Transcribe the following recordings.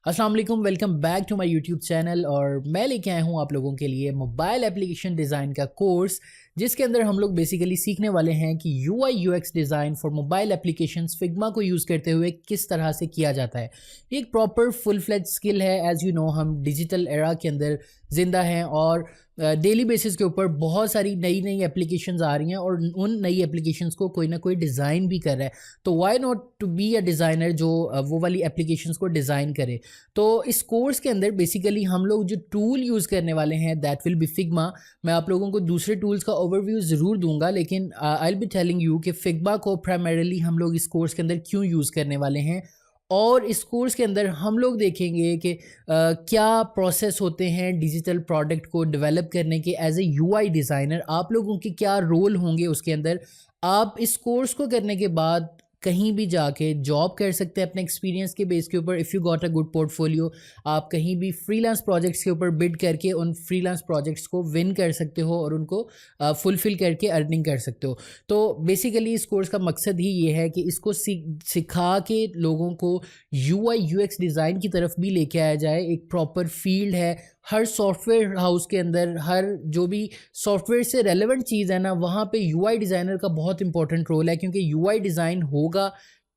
अस्सलाम वालेकुम, welcome back to my YouTube channel. और मैं लेके आया हूँ आप लोगों के लिए मोबाइल एप्लीकेशन डिज़ाइन का कोर्स, जिसके अंदर हम लोग बेसिकली सीखने वाले हैं कि UI UX design for mobile applications Figma को यूज़ करते हुए किस तरह से किया जाता है। एक प्रॉपर फुल फ्लेज स्किल है। एज़ यू नो, हम डिजिटल एरा के अंदर ज़िंदा हैं और डेली बेसिस के ऊपर बहुत सारी नई नई एप्लीकेशंस आ रही हैं और उन नई एप्लीकेशंस को कोई ना कोई डिज़ाइन भी कर रहा है। तो why not to be a designer जो वो वाली एप्लीकेशंस को डिज़ाइन करे। तो इस कोर्स के अंदर बेसिकली हम लोग जो टूल यूज़ करने वाले हैं दैट विल बी फिग्मा। मैं आप लोगों को दूसरे टूल्स का ओवरव्यू ज़रूर दूंगा, लेकिन आई विल बी टेलिंग यू कि फिग्मा को प्राइमरीली हम लोग इस कोर्स के अंदर क्यों यूज़ करने वाले हैं। और इस कोर्स के अंदर हम लोग देखेंगे कि क्या प्रोसेस होते हैं डिजिटल प्रोडक्ट को डेवलप करने के। एज ए यूआई डिज़ाइनर आप लोगों के क्या रोल होंगे उसके अंदर। आप इस कोर्स को करने के बाद कहीं भी जाके जॉब कर सकते हैं अपने एक्सपीरियंस के बेस के ऊपर। If you got a good portfolio, आप कहीं भी फ्रीलांस प्रोजेक्ट्स के ऊपर बिड करके उन फ्रीलांस प्रोजेक्ट्स को विन कर सकते हो और उनको फुलफ़िल करके अर्निंग कर सकते हो। तो बेसिकली इस कोर्स का मकसद ही ये है कि इसको सिखा के लोगों को यूआई यूएक्स डिज़ाइन की तरफ भी लेके आया जाए। एक प्रॉपर फील्ड है हर सॉफ्टवेयर हाउस के अंदर, हर जो भी सॉफ्टवेयर से रेलेवेंट चीज़ है ना, वहाँ पे यूआई डिज़ाइनर का बहुत इंपॉर्टेंट रोल है, क्योंकि यूआई डिज़ाइन होगा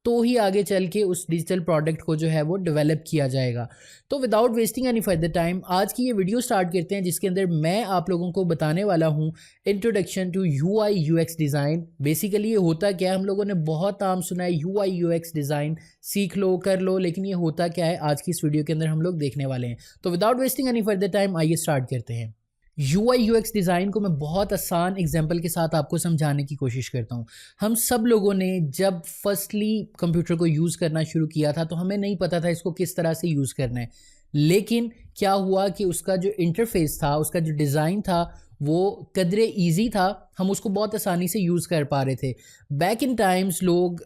तो ही आगे चल के उस डिजिटल प्रोडक्ट को जो है वो डेवलप किया जाएगा। तो without wasting any further time आज की ये वीडियो स्टार्ट करते हैं, जिसके अंदर मैं आप लोगों को बताने वाला हूँ introduction to UI UX design. Basically ये होता क्या है, हम लोगों ने बहुत नाम सुना है यूआई यूएक्स डिज़ाइन, सीख लो कर लो, लेकिन ये होता क्या है आज की इस वीडियो के अंदर हम लोग देखने वाले हैं। तो without wasting any further time आइए स्टार्ट करते हैं। यूआई यूएक्स डिज़ाइन को मैं बहुत आसान एग्जांपल के साथ आपको समझाने की कोशिश करता हूँ। हम सब लोगों ने जब फर्स्टली कंप्यूटर को यूज़ करना शुरू किया था तो हमें नहीं पता था इसको किस तरह से यूज़ करना है। लेकिन क्या हुआ कि उसका जो इंटरफेस था, उसका जो डिज़ाइन था, वो कदरे ईजी था, हम उसको बहुत आसानी से यूज़ कर पा रहे थे। बैक इन टाइम्स लोग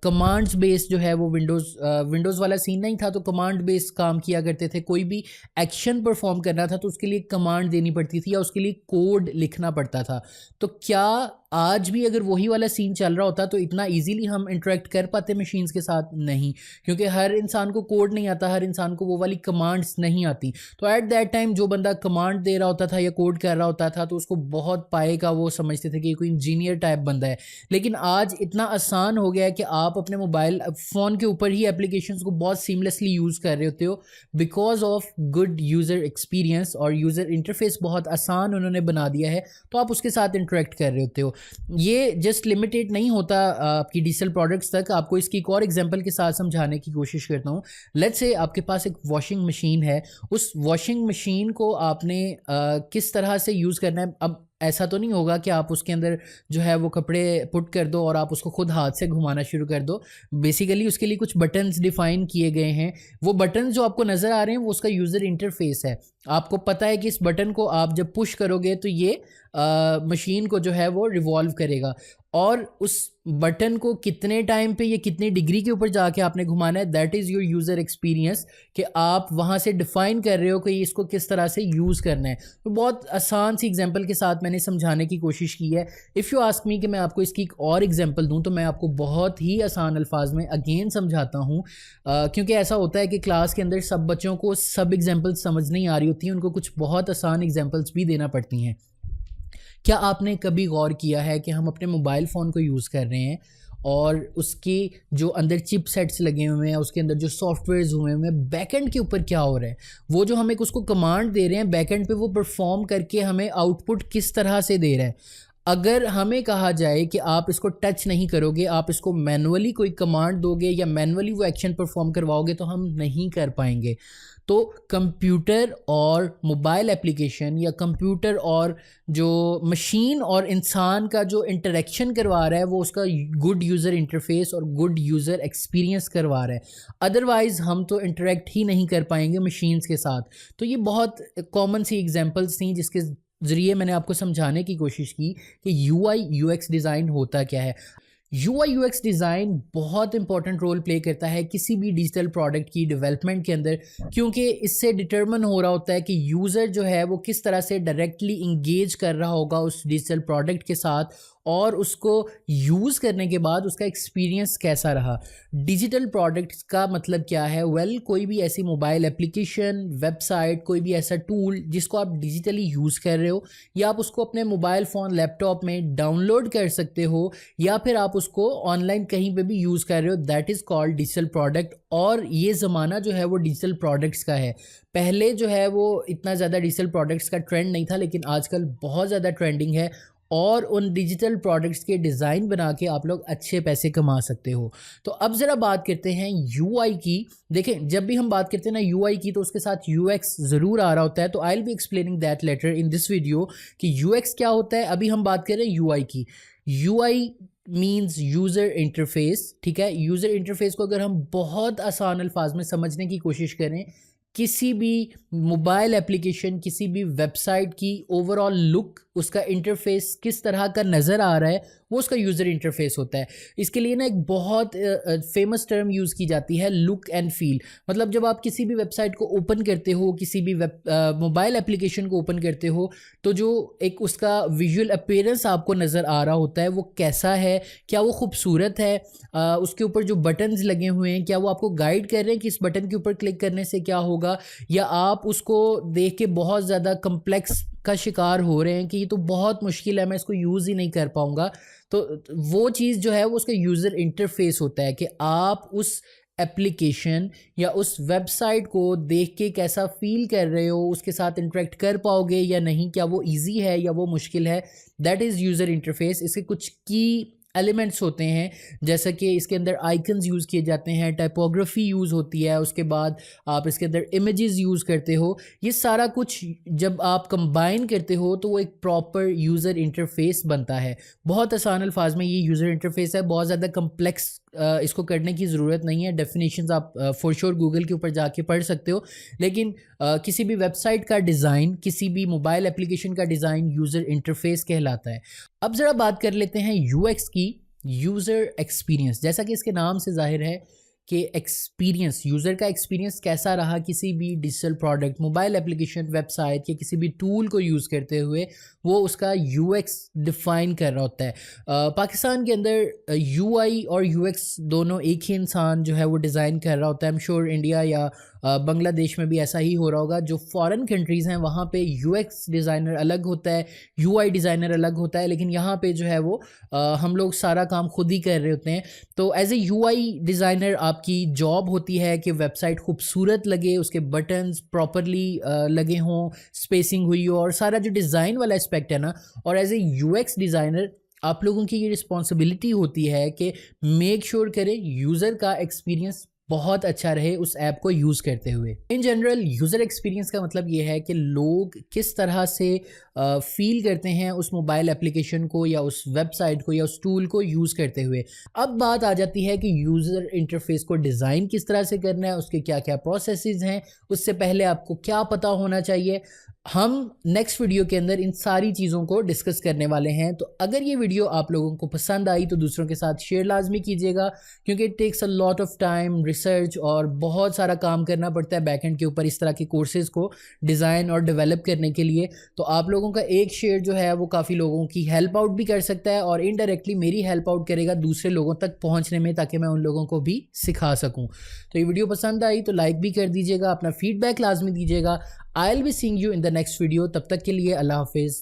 कमांड्स बेस्ड जो है वो विंडोज़ वाला सीन नहीं था, तो कमांड बेस्ड काम किया करते थे। कोई भी एक्शन परफॉर्म करना था तो उसके लिए कमांड देनी पड़ती थी या उसके लिए कोड लिखना पड़ता था। तो क्या आज भी अगर वही वाला सीन चल रहा होता तो इतना ईजीली हम इंटरेक्ट कर पाते मशीन्स के साथ? नहीं, क्योंकि हर इंसान को कोड नहीं आता, हर इंसान को वो वाली कमांड्स नहीं आती। तो एट दैट टाइम जो बंदा कमांड दे रहा होता था या कोड कर रहा होता था तो उसको बहुत पाए का वो समझते थे कि कोई इंजीनियर टाइप बंदा है। लेकिन आज इतना आसान हो गया है कि आप अपने मोबाइल फ़ोन के ऊपर ही एप्लीकेशंस को बहुत सीमलेसली यूज़ कर रहे होते हो because of good user experience, और यूज़र इंटरफेस बहुत आसान उन्होंने बना दिया है, तो आप उसके साथ इंटरेक्ट कर रहे होते हो। ये जस्ट लिमिटेड नहीं होता आपकी डिजिटल प्रोडक्ट्स तक। आपको इसकी एक और एग्जांपल के साथ समझाने की कोशिश करता हूँ। लेट्स से आपके पास एक वॉशिंग मशीन है, उस वॉशिंग मशीन को आपने किस तरह से यूज़ करना है। अब ऐसा तो नहीं होगा कि आप उसके अंदर जो है वो कपड़े पुट कर दो और आप उसको खुद हाथ से घुमाना शुरू कर दो। बेसिकली उसके लिए कुछ बटन्स डिफाइन किए गए हैं। वो बटन्स जो आपको नज़र आ रहे हैं वो उसका यूज़र इंटरफेस है। आपको पता है कि इस बटन को आप जब पुश करोगे तो ये मशीन को जो है वो रिवॉल्व करेगा, और उस बटन को कितने टाइम पे या कितनी डिग्री के ऊपर जाके आपने घुमाना है, that is your user experience, कि आप वहाँ से डिफ़ाइन कर रहे हो कि इसको किस तरह से यूज़ करना है। तो बहुत आसान सी एग्जांपल के साथ मैंने समझाने की कोशिश की है। इफ़ यू आस्क मी कि मैं आपको इसकी एक और एग्जांपल दूँ तो मैं आपको बहुत ही आसान अल्फाज में अगेन समझाता हूँ, क्योंकि ऐसा होता है कि क्लास के अंदर सब बच्चों को सब एग्जांपल्स समझ नहीं आ रही होती हैं, उनको कुछ बहुत आसान एग्जांपल्स भी देना पड़ती हैं। क्या आपने कभी गौर किया है कि हम अपने मोबाइल फ़ोन को यूज़ कर रहे हैं और उसके जो अंदर चिपसेट्स लगे हुए हैं, उसके अंदर जो सॉफ्टवेयर्स हुए हुए हैं, बैकएंड के ऊपर क्या हो रहा है? वो जो हम एक उसको कमांड दे रहे हैं बैकएंड पे, वो परफॉर्म करके हमें आउटपुट किस तरह से दे रहा है? अगर हमें कहा जाए कि आप इसको टच नहीं करोगे, आप इसको मैनुअली कोई कमांड दोगे या मैनुअली वो एक्शन परफॉर्म करवाओगे, तो हम नहीं कर पाएंगे। तो कंप्यूटर और मोबाइल एप्लीकेशन, या कंप्यूटर और जो मशीन और इंसान का जो इंटरेक्शन करवा रहा है, वो उसका गुड यूज़र इंटरफेस और गुड यूज़र एक्सपीरियंस करवा रहा है। अदरवाइज़ हम तो इंटरेक्ट ही नहीं कर पाएंगे मशीन्स के साथ। तो ये बहुत कॉमन सी एग्जांपल्स थी जिसके ज़रिए मैंने आपको समझाने की कोशिश की कि यूआई यूएक्स डिज़ाइन होता क्या है। यूआई यूएक्स डिज़ाइन बहुत इंपॉर्टेंट रोल प्ले करता है किसी भी डिजिटल प्रोडक्ट की डेवलपमेंट के अंदर, क्योंकि इससे डिटरमिन हो रहा होता है कि यूज़र जो है वो किस तरह से डायरेक्टली इंगेज कर रहा होगा उस डिजिटल प्रोडक्ट के साथ, और उसको यूज़ करने के बाद उसका एक्सपीरियंस कैसा रहा। डिजिटल प्रोडक्ट्स का मतलब क्या है? कोई भी ऐसी मोबाइल एप्लीकेशन, वेबसाइट, कोई भी ऐसा टूल जिसको आप डिजिटली यूज़ कर रहे हो, या आप उसको अपने मोबाइल फ़ोन, लैपटॉप में डाउनलोड कर सकते हो, या फिर आप उसको ऑनलाइन कहीं पे भी यूज़ कर रहे हो, that is called digital product. और ये ज़माना जो है वो डिजिटल प्रोडक्ट्स का है। पहले जो है वो इतना ज़्यादा डिजिटल प्रोडक्ट्स का ट्रेंड नहीं था, लेकिन आजकल बहुत ज़्यादा ट्रेंडिंग है, और उन डिजिटल प्रोडक्ट्स के डिज़ाइन बना के आप लोग अच्छे पैसे कमा सकते हो। तो अब ज़रा बात करते हैं यूआई की। देखें, जब भी हम बात करते हैं ना यूआई की, तो उसके साथ यूएक्स ज़रूर आ रहा होता है। तो I will be explaining that later in this video कि यूएक्स क्या होता है। अभी हम बात कर रहे हैं यूआई की। यूआई मीन्स यूज़र इंटरफेस, ठीक है। यूज़र इंटरफेस को अगर हम बहुत आसान अल्फाज में समझने की कोशिश करें, किसी भी मोबाइल एप्लीकेशन, किसी भी वेबसाइट की ओवरऑल लुक, उसका इंटरफेस किस तरह का नज़र आ रहा है, वो उसका यूज़र इंटरफेस होता है। इसके लिए ना एक बहुत फेमस टर्म यूज़ की जाती है, लुक एंड फील। मतलब जब आप किसी भी वेबसाइट को ओपन करते हो, किसी भी मोबाइल एप्लीकेशन को ओपन करते हो, तो जो एक उसका विजुअल अपीयरेंस आपको नज़र आ रहा होता है वो कैसा है, क्या वो खूबसूरत है, उसके ऊपर जो बटन्स लगे हुए हैं क्या वो आपको गाइड कर रहे हैं कि इस बटन के ऊपर क्लिक करने से क्या होगा, या आप उसको देख के बहुत ज़्यादा कम्प्लेक्स का शिकार हो रहे हैं कि ये तो बहुत मुश्किल है, मैं इसको यूज़ ही नहीं कर पाऊँगा। तो वो चीज़ जो है वो उसका यूज़र इंटरफेस होता है कि आप उस एप्लीकेशन या उस वेबसाइट को देख के कैसा फ़ील कर रहे हो, उसके साथ इंटरेक्ट कर पाओगे या नहीं, क्या वो ईज़ी है या वो मुश्किल है, दैट इज़ यूज़र इंटरफेस। इसके कुछ की एलिमेंट्स होते हैं, जैसा कि इसके अंदर आइकन्स यूज़ किए जाते हैं, टाइपोग्राफी यूज़ होती है, उसके बाद आप इसके अंदर इमेजेस यूज़ करते हो। ये सारा कुछ जब आप कंबाइन करते हो तो वो एक प्रॉपर यूज़र इंटरफेस बनता है। बहुत आसान अल्फाज में ये यूज़र इंटरफेस है, बहुत ज़्यादा कम्प्लेक्स इसको करने की ज़रूरत नहीं है। डेफिनेशंस आप फॉर श्योर गूगल के ऊपर जाके पढ़ सकते हो, लेकिन किसी भी वेबसाइट का डिज़ाइन, किसी भी मोबाइल एप्लीकेशन का डिज़ाइन यूज़र इंटरफेस कहलाता है। अब ज़रा बात कर लेते हैं यूएक्स की, यूज़र एक्सपीरियंस। जैसा कि इसके नाम से ज़ाहिर है कि एक्सपीरियंस, यूज़र का एक्सपीरियंस कैसा रहा किसी भी digital product, mobile application, website या किसी भी टूल को यूज़ करते हुए, वो उसका यूएक्स डिफ़ाइन कर रहा होता है। पाकिस्तान के अंदर यूआई और यूएक्स दोनों एक ही इंसान जो है वो डिज़ाइन कर रहा होता है। आई एम श्योर इंडिया या बांग्लादेश में भी ऐसा ही हो रहा होगा। जो फॉरेन कंट्रीज़ हैं वहाँ पे यूएक्स डिज़ाइनर अलग होता है, यूआई डिज़ाइनर अलग होता है, लेकिन यहाँ पे जो है वो हम लोग सारा काम खुद ही कर रहे होते हैं। तो एज ए यूआई डिज़ाइनर आपकी जॉब होती है कि वेबसाइट खूबसूरत लगे, उसके बटन्स प्रॉपरली लगे हों, स्पेसिंग हुई हो, और सारा जो डिज़ाइन वाला एस्पेक्ट है ना। और एज ए यूएक्स डिज़ाइनर आप लोगों की ये रिस्पॉन्सिबिलिटी होती है कि मेक श्योर करें यूज़र का एक्सपीरियंस बहुत अच्छा रहे उस ऐप को यूज़ करते हुए। इन जनरल यूज़र एक्सपीरियंस का मतलब ये है कि लोग किस तरह से फील करते हैं उस मोबाइल एप्लीकेशन को या उस वेबसाइट को या उस टूल को यूज़ करते हुए। अब बात आ जाती है कि यूज़र इंटरफेस को डिज़ाइन किस तरह से करना है, उसके क्या क्या प्रोसेसेस हैं, उससे पहले आपको क्या पता होना चाहिए। हम नेक्स्ट वीडियो के अंदर इन सारी चीज़ों को डिस्कस करने वाले हैं। तो अगर ये वीडियो आप लोगों को पसंद आई तो दूसरों के साथ शेयर लाजमी कीजिएगा, क्योंकि it takes a lot of time, research और बहुत सारा काम करना पड़ता है बैकएंड के ऊपर इस तरह के कोर्सेज़ को डिज़ाइन और डेवलप करने के लिए। तो आप लोगों का एक शेयर जो है वो काफ़ी लोगों की हेल्प आउट भी कर सकता है, और इनडायरेक्टली मेरी हेल्प आउट करेगा दूसरे लोगों तक पहुँचने में, ताकि मैं उन लोगों को भी सिखा सकूँ। तो ये वीडियो पसंद आई तो लाइक भी कर दीजिएगा, अपना फीडबैक लाजमी दीजिएगा। आई will be seeing you in the next video. तब तक के लिए अल्लाह हाफिज़।